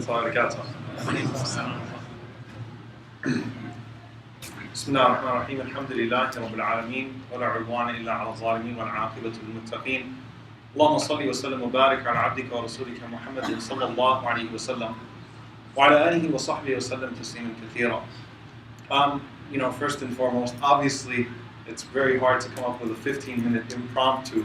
وبركاته. بسم الله الرحمن الرحيم. الحمد لله رب العالمين ولا عدوان إلا على الظالمين والعاقبة للمتقين. اللهم صل وسلم وبارك على عبدك ورسولك محمد صلى الله عليه وسلم وعلى آله وصحبه وسلم تسليما كثيرا. First and foremost, obviously, it's very hard to come up with a 15-minute impromptu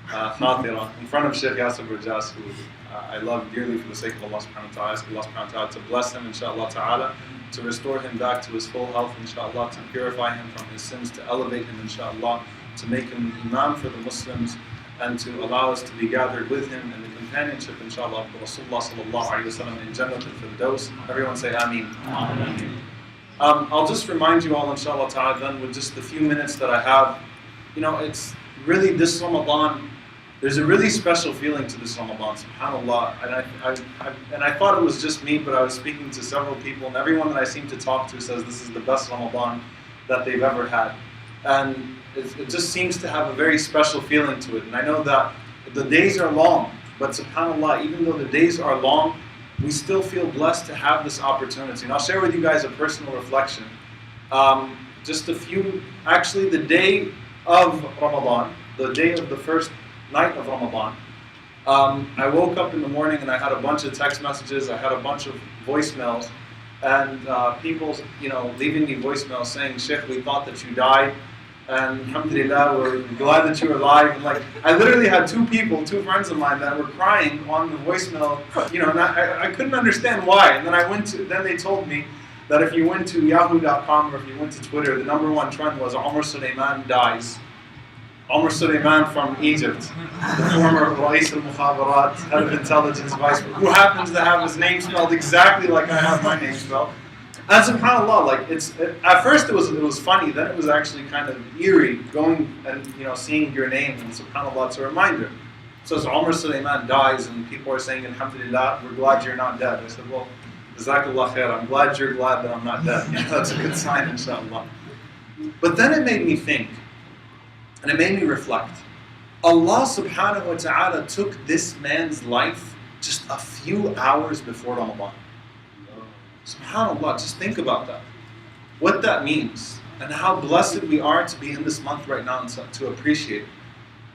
Khatira in front of Shaykh Yasir Rajas, who I love dearly for the sake of Allah subhanahu wa ta'ala. I ask Allah subhanahu wa ta'ala to bless him, inshaAllah ta'ala, to restore him back to his full health, inshaAllah, to purify him from his sins, to elevate him, inshaAllah, to make him Imam for the Muslims, and to allow us to be gathered with him in the companionship, inshaAllah, of Rasulullah sallallahu alayhi wa sallam in Jannat al-Firdaus. Everyone say Ameen. Ameen. I'll just remind you all, inshaAllah ta'ala, then with just the few minutes that I have, it's really this Ramadan. There's a really special feeling to this Ramadan, subhanAllah, and I thought it was just me, but I was speaking to several people, and everyone that I seem to talk to says this is the best Ramadan that they've ever had. And it just seems to have a very special feeling to it. And I know that the days are long, but subhanAllah, even though the days are long, we still feel blessed to have this opportunity. And I'll share with you guys a personal reflection. Actually the day of Ramadan, the day of the first night of Ramadan, I woke up in the morning and I had a bunch of text messages, I had a bunch of voicemails, and people, leaving me voicemails saying, "Shaykh, we thought that you died, and alhamdulillah, we're glad that you're alive." And I literally had two friends of mine that were crying on the voicemail, and I couldn't understand why. And then they told me that if you went to yahoo.com or if you went to Twitter, the number one trend was Omar Suleiman dies. Omar Suleiman from Egypt, the former Rais al-Mukhabarat, head of intelligence vice, who happens to have his name spelled exactly like I have my name spelled. And subhanAllah, at first it was funny, then it was actually kind of eerie going and seeing your name, and subhanAllah, it's a reminder. So as Omar Suleiman dies and people are saying, alhamdulillah, we're glad you're not dead. I said, well, jazakallah khair, I'm glad you're glad that I'm not dead. That's a good sign, inshallah. But then it made me think, and it made me reflect. Allah subhanahu wa ta'ala took this man's life just a few hours before Ramadan. SubhanAllah, just think about that. What that means, and how blessed we are to be in this month right now and to appreciate it.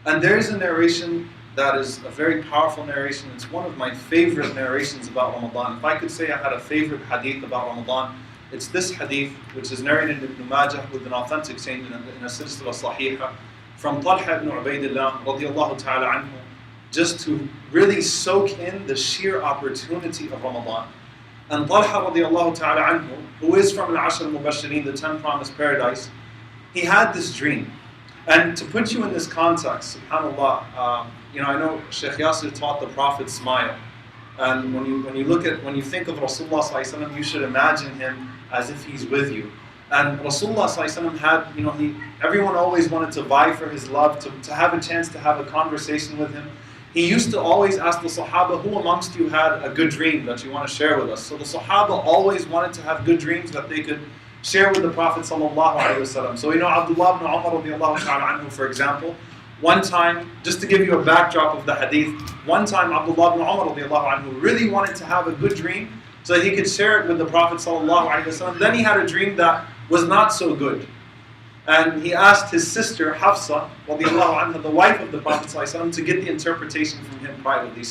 And there is a narration that is a very powerful narration. It's one of my favorite narrations about Ramadan. If I could say I had a favorite hadith about Ramadan, it's this hadith, which is narrated in Ibn Majah with an authentic chain in a silsila sahihah, from Talha ibn Ubaidillah radiallahu ta'ala anhu, just to really soak in the sheer opportunity of Ramadan. And Talha radiallahu ta'ala anhu, who is from Al-Ashr al-Mubashirin, the 10 promised paradise, he had this dream. And to put you in this context, subhanAllah, I know Shaykh Yasir taught the Prophet smile. And when you think of Rasulullah sallallahu alaihi wasallam, you should imagine him as if he's with you. And Rasulullah sallallahu alaihi wasallam had, everyone always wanted to vie for his love, to have a chance to have a conversation with him. He used to always ask the Sahaba, who amongst you had a good dream that you want to share with us? So the Sahaba always wanted to have good dreams that they could share with the Prophet sallallahu alaihi wasallam. So Abdullah ibn Umar radiallahu ta'ala anhu, for example, one time, just to give you a backdrop of the hadith, one time Abdullah ibn Umar radiallahu anhu really wanted to have a good dream so that he could share it with the Prophet sallallahu alaihi wasallam. Then he had a dream that was not so good. And he asked his sister Hafsa, radiallahu anha, the wife of the Prophet sallallahu alaihi wasallam, to get the interpretation from him privately.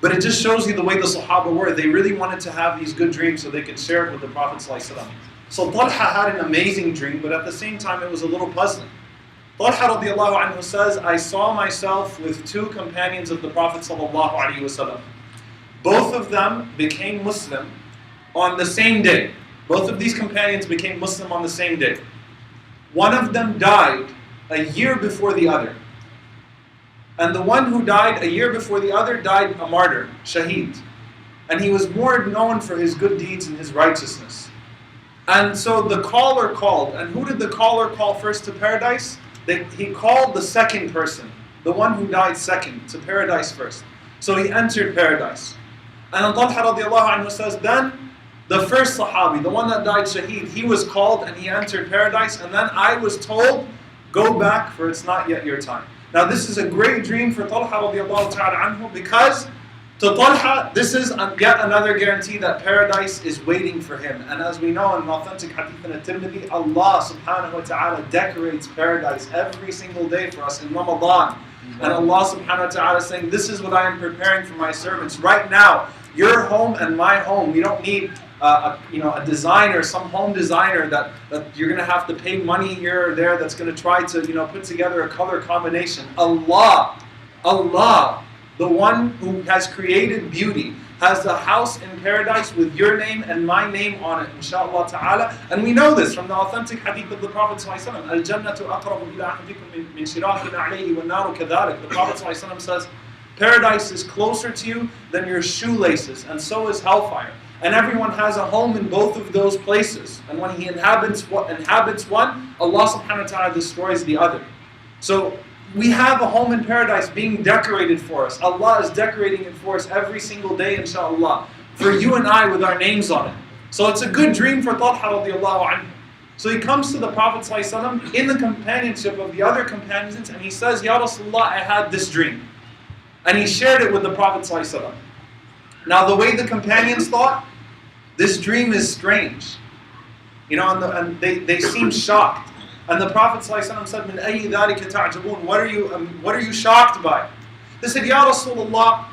But it just shows you the way the Sahaba were. They really wanted to have these good dreams so they could share it with the Prophet sallallahu alaihi wasallam. So Talha had an amazing dream, but at the same time it was a little puzzling. Talha radiallahu anhu says, I saw myself with two companions of the Prophet sallallahu alaihi wasallam. Both of them became Muslim on the same day. Both of these companions became Muslim on the same day. One of them died a year before the other. And the one who died a year before the other died a martyr, shaheed. And he was more known for his good deeds and his righteousness. And so the caller called. And who did the caller call first to paradise? He called the second person, the one who died second, to paradise first. So he entered paradise. And Talha radiallahu anhu says, then the first Sahabi, the one that died shaheed, he was called and he entered paradise, and then I was told, go back for it's not yet your time. Now this is a great dream for Talha radiallahu ta'ala anhu, because So Talha, this is yet another guarantee that paradise is waiting for him. And as we know in an authentic hadith in At-Tirmidhi, Allah subhanahu wa ta'ala decorates paradise every single day for us in Ramadan. And Allah subhanahu wa ta'ala is saying, this is what I am preparing for my servants. Right now, your home and my home, we don't need a designer, some home designer that you're going to have to pay money here or there that's going to try to put together a color combination. Allah, the one who has created beauty, has a house in paradise with your name and my name on it, inshallah ta'ala. And we know this from the authentic hadith of the Prophet ﷺ. Al-jannatu aqrabu ila ahadikum min shirakin alayhi wa naru kadhalik. The Prophet ﷺ says, paradise is closer to you than your shoelaces, and so is hellfire. And everyone has a home in both of those places. And when he inhabits one, Allah subhanahu wa ta'ala destroys the other. So we have a home in paradise being decorated for us. Allah is decorating it for us every single day, inshallah, for you and I with our names on it. So it's a good dream for Talha radiallahu anhu. So he comes to the Prophet ﷺ in the companionship of the other companions, and he says, Ya Rasulullah, I had this dream. And he shared it with the Prophet ﷺ. Now the way the companions thought, this dream is strange. And they seemed shocked. And the Prophet ﷺ said, "Min ayyi dhalika ta'jabun?" What are you shocked by? They said, Ya Rasulullah,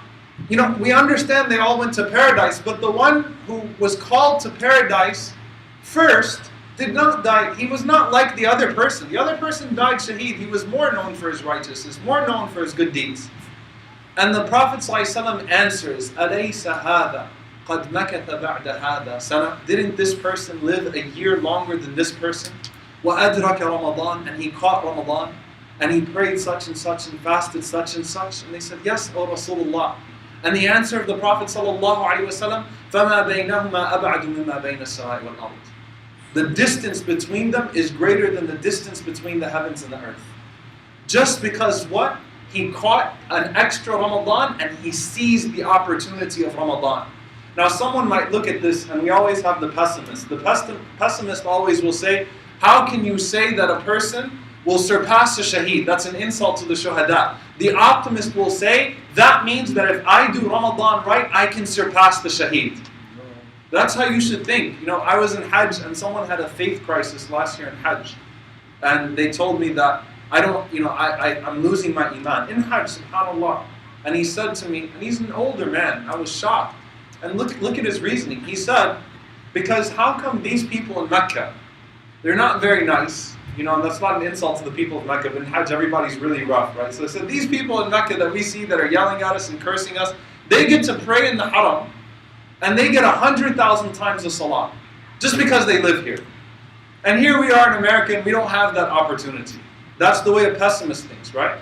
we understand they all went to paradise, but the one who was called to paradise first did not die. He was not like the other person. The other person died shaheed. He was more known for his righteousness, more known for his good deeds. And the Prophet ﷺ answers, "Alaysa hadha qad makatha ba'da hadha sana?" Didn't this person live a year longer than this person? وَأَدْرَكَ Ramadan, and he caught Ramadan, and he prayed such and such and fasted such and such. And they said, yes, O Rasulullah. And the answer of the Prophet ﷺ, فَمَا بَيْنَهُمَا أَبْعَدُ مِمَّا بَيْنَ السَّمَاءِ وَالْأَرْضِ. The distance between them is greater than the distance between the heavens and the earth. Just because what? He caught an extra Ramadan and he seized the opportunity of Ramadan. Now someone might look at this, and we always have the pessimist. The pessimist always will say, how can you say that a person will surpass a shaheed? That's an insult to the shuhada. The optimist will say, that means that if I do Ramadan right, I can surpass the shaheed. That's how you should think. I was in Hajj and someone had a faith crisis last year in Hajj. And they told me that I'm losing my iman. In Hajj, subhanAllah. And he said to me, and he's an older man, I was shocked. And look at his reasoning. He said, because how come these people in Mecca, they're not very nice, and that's not an insult to the people of Mecca, but in Hajj everybody's really rough, right? So they said, these people in Mecca that we see that are yelling at us and cursing us, they get to pray in the haram, and they get 100,000 times the salah, just because they live here. And here we are in America, and we don't have that opportunity. That's the way a pessimist thinks, right?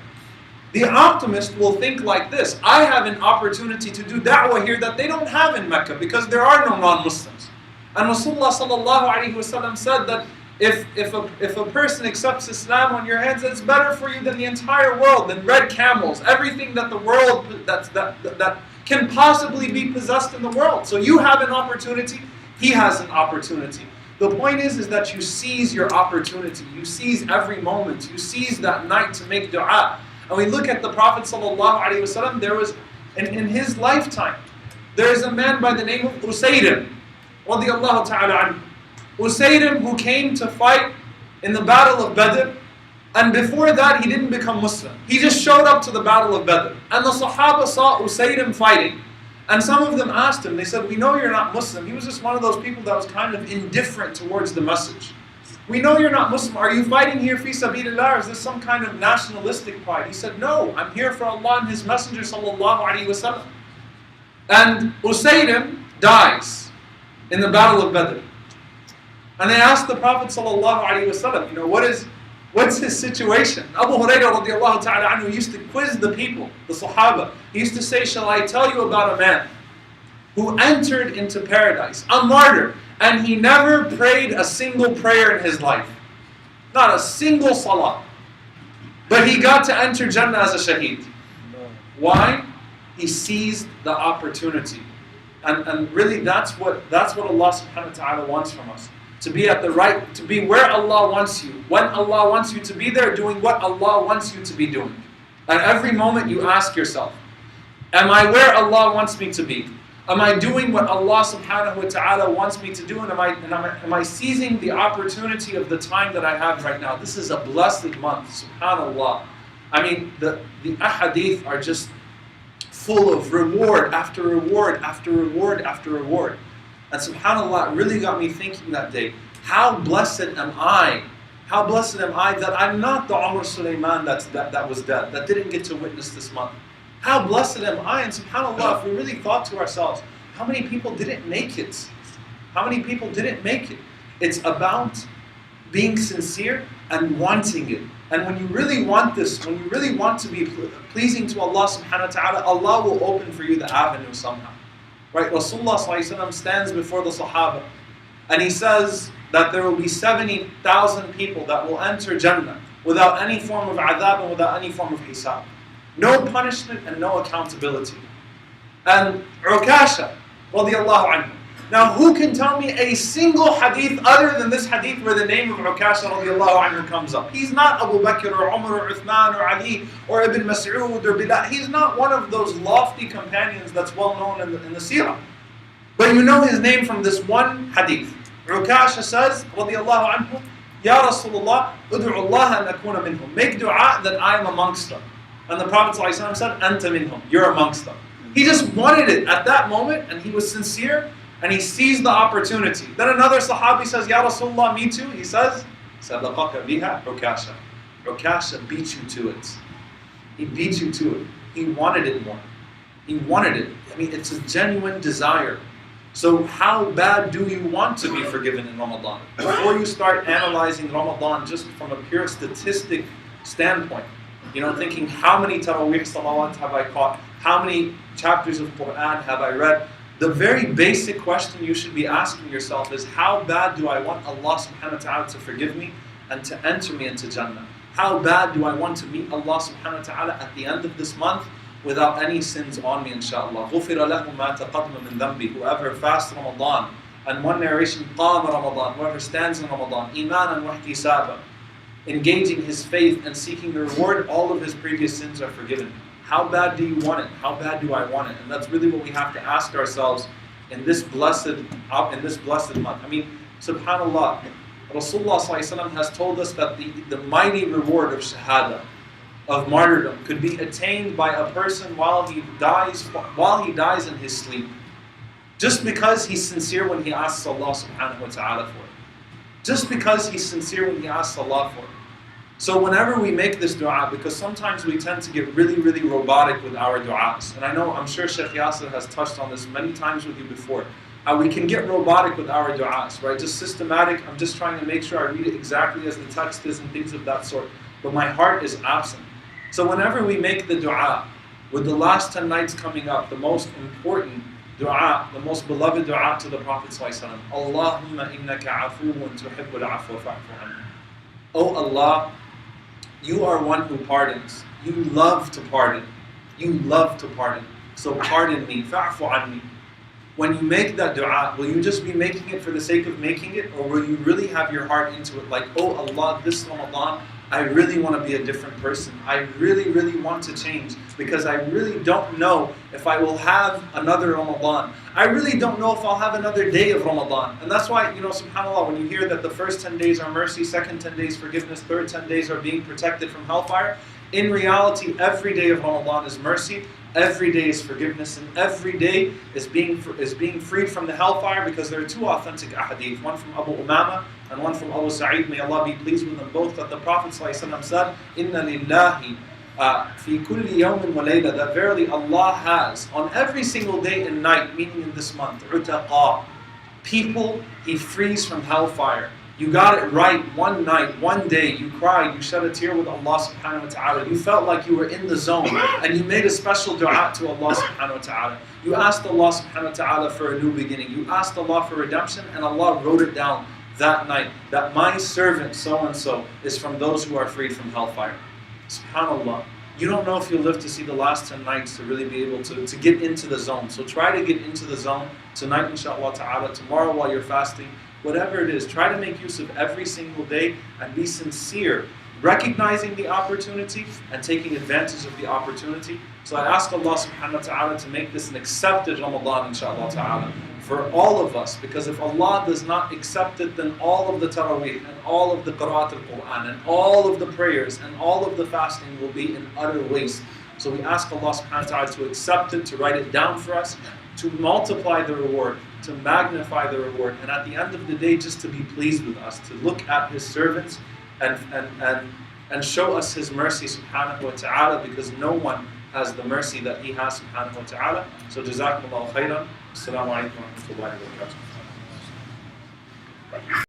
The optimist will think like this, I have an opportunity to do da'wah here that they don't have in Mecca, because there are no non-Muslims. And Rasulullah sallallahu alaihi wasallam said that if a person accepts Islam on your hands, it's better for you than the entire world, than red camels, everything that the world that can possibly be possessed in the world. So you have an opportunity, he has an opportunity. The point is that you seize your opportunity, you seize every moment, you seize that night to make dua. And we look at the Prophet ﷺ, there was, in his lifetime, there is a man by the name of Usayrim, radiyallahu ta'ala anhu. Usayrim, who came to fight in the battle of Badr, and before that he didn't become Muslim. He just showed up to the battle of Badr. And the Sahaba saw Usayrim fighting, and some of them asked him, they said, we know you're not Muslim. He was just one of those people that was kind of indifferent towards the message. We know you're not Muslim. Are you fighting here fi sabilillah, or is this some kind of nationalistic pride? He said, no, I'm here for Allah and His Messenger sallallahu alaihi wasallam. And Usayrim dies in the battle of Badr. And they asked the Prophet ﷺ, what's his situation? Abu Hurairah radiallahu ta'ala anhu used to quiz the people, the Sahaba. He used to say, shall I tell you about a man who entered into paradise, a martyr, and he never prayed a single prayer in his life. Not a single salah. But he got to enter Jannah as a shaheed. Why? He seized the opportunity. And really that's what Allah subhanahu wa ta'ala wants from us. To be to be where Allah wants you. When Allah wants you to be there, doing what Allah wants you to be doing. At every moment you ask yourself, Am I where Allah wants me to be? Am I doing what Allah subhanahu wa ta'ala wants me to do? And am I seizing the opportunity of the time that I have right now? This is a blessed month, subhanallah. I mean, the ahadith are just full of reward after reward after reward after reward. And subhanallah, it really got me thinking that day, how blessed am I? How blessed am I that I'm not the Omar Suleiman that was dead, that didn't get to witness this month. How blessed am I? And subhanAllah, if we really thought to ourselves, how many people didn't make it? How many people didn't make it? It's about being sincere and wanting it. And when you really want this, when you really want to be pleasing to Allah subhanahu wa ta'ala, Allah will open for you the avenue somehow. Right? Rasulullah sallallahu alayhi wa sallam stands before the Sahaba and he says that there will be 70,000 people that will enter Jannah without any form of adhab and without any form of hisab. No punishment and no accountability. And Ukasha, radiyallahu anhu. Now who can tell me a single hadith other than this hadith where the name of Ukasha radiyallahu anhu comes up? He's not Abu Bakr or Umar or Uthman or Ali or Ibn Mas'ud or Bilal. He's not one of those lofty companions that's well known in the seerah. But you know his name from this one hadith. Ukasha says, radiyallahu anhu, Ya Rasulullah, ud'u Allah an akuna minhum. Make dua that I am amongst them. And the Prophet ﷺ said, Anta minhum, you're amongst them. He just wanted it at that moment, and he was sincere, and he seized the opportunity. Then another Sahabi says, Ya Rasulullah, me too. He says, Sadaqaka biha Ukasha. Ukasha beat you to it. He beat you to it. He wanted it more. He wanted it. I mean, it's a genuine desire. So how bad do you want to be forgiven in Ramadan? Before you start analyzing Ramadan just from a pure statistic standpoint, thinking how many tarweeh salawat have I caught? How many chapters of Quran have I read? The very basic question you should be asking yourself is, how bad do I want Allah subhanahu wa ta'ala to forgive me and to enter me into Jannah? How bad do I want to meet Allah subhanahu wa ta'ala at the end of this month without any sins on me, inshaAllah? غُفِرَ لَهُ مَا تَقَدَّمَ مِنْ ذَنْبِهِ. Whoever fasts Ramadan, and one narration, قَامَ Ramadan, whoever stands in Ramadan, إِيمَانًا وَاحْتِسَابًا, engaging his faith and seeking the reward, all of his previous sins are forgiven. How bad do you want it? How bad do I want it? And that's really what we have to ask ourselves in this blessed month. I mean, subhanAllah, Rasulullah ﷺ has told us that the mighty reward of shahada, of martyrdom, could be attained by a person while he dies in his sleep, just because he's sincere when he asks Allah subhanahu wa ta'ala for it. Just because he's sincere when he asks Allah for it. So whenever we make this dua, because sometimes we tend to get really, really robotic with our du'as, and I'm sure Shaykh Yasser has touched on this many times with you before, how we can get robotic with our du'as, right? Just systematic, I'm just trying to make sure I read it exactly as the text is and things of that sort, but my heart is absent. So whenever we make the dua, with the last 10 nights coming up, the most important dua, the most beloved dua to the Prophet ﷺ, Allahumma innaka afuwun tuhibbul afwa fa'fu anna. Oh Allah, you are one who pardons. You love to pardon. You love to pardon. So pardon me, fa'fu anni. When you make that dua, will you just be making it for the sake of making it, or will you really have your heart into it? Like, oh Allah, this Ramadan, I really want to be a different person. I really, really want to change, because I really don't know if I will have another Ramadan. I really don't know if I'll have another day of Ramadan. And that's why, subhanAllah, when you hear that the first 10 days are mercy, second 10 days forgiveness, third 10 days are being protected from hellfire, in reality, every day of Ramadan is mercy, every day is forgiveness, and every day is being freed from the hellfire, because there are two authentic ahadith, one from Abu Umama and one from Abu Sa'id, may Allah be pleased with them both, that the Prophet ﷺ said, Inna lillahi fi kulli yawmin wa layla, that verily Allah has on every single day and night, meaning in this month, utaqa, people He frees from hellfire. You got it right one night, one day, you cried, you shed a tear with Allah subhanahu wa ta'ala. You felt like you were in the zone, and you made a special dua to Allah subhanahu wa ta'ala. You asked Allah subhanahu wa ta'ala for a new beginning. You asked Allah for redemption, and Allah wrote it down that night, that my servant so-and-so is from those who are freed from hellfire. SubhanAllah. You don't know if you'll live to see the last 10 nights to really be able to get into the zone. So try to get into the zone tonight, inshaAllah ta'ala, tomorrow while you're fasting. Whatever it is, try to make use of every single day and be sincere, recognizing the opportunity and taking advantage of the opportunity. So I ask Allah subhanahu wa ta'ala to make this an accepted Ramadan, inshaAllah ta'ala, for all of us. Because if Allah does not accept it, then all of the tarweeh and all of the qira'at al-Quran and all of the prayers and all of the fasting will be in utter waste. So we ask Allah subhanahu wa ta'ala to accept it, to write it down for us, to multiply the reward, to magnify the reward, and at the end of the day just to be pleased with us, to look at His servants and show us His mercy subhanahu wa ta'ala, because no one has the mercy that He has subhanahu wa ta'ala. So jazakumullahu khairan. Assalamu alaikum wa rahmatullahi wa barakatuh.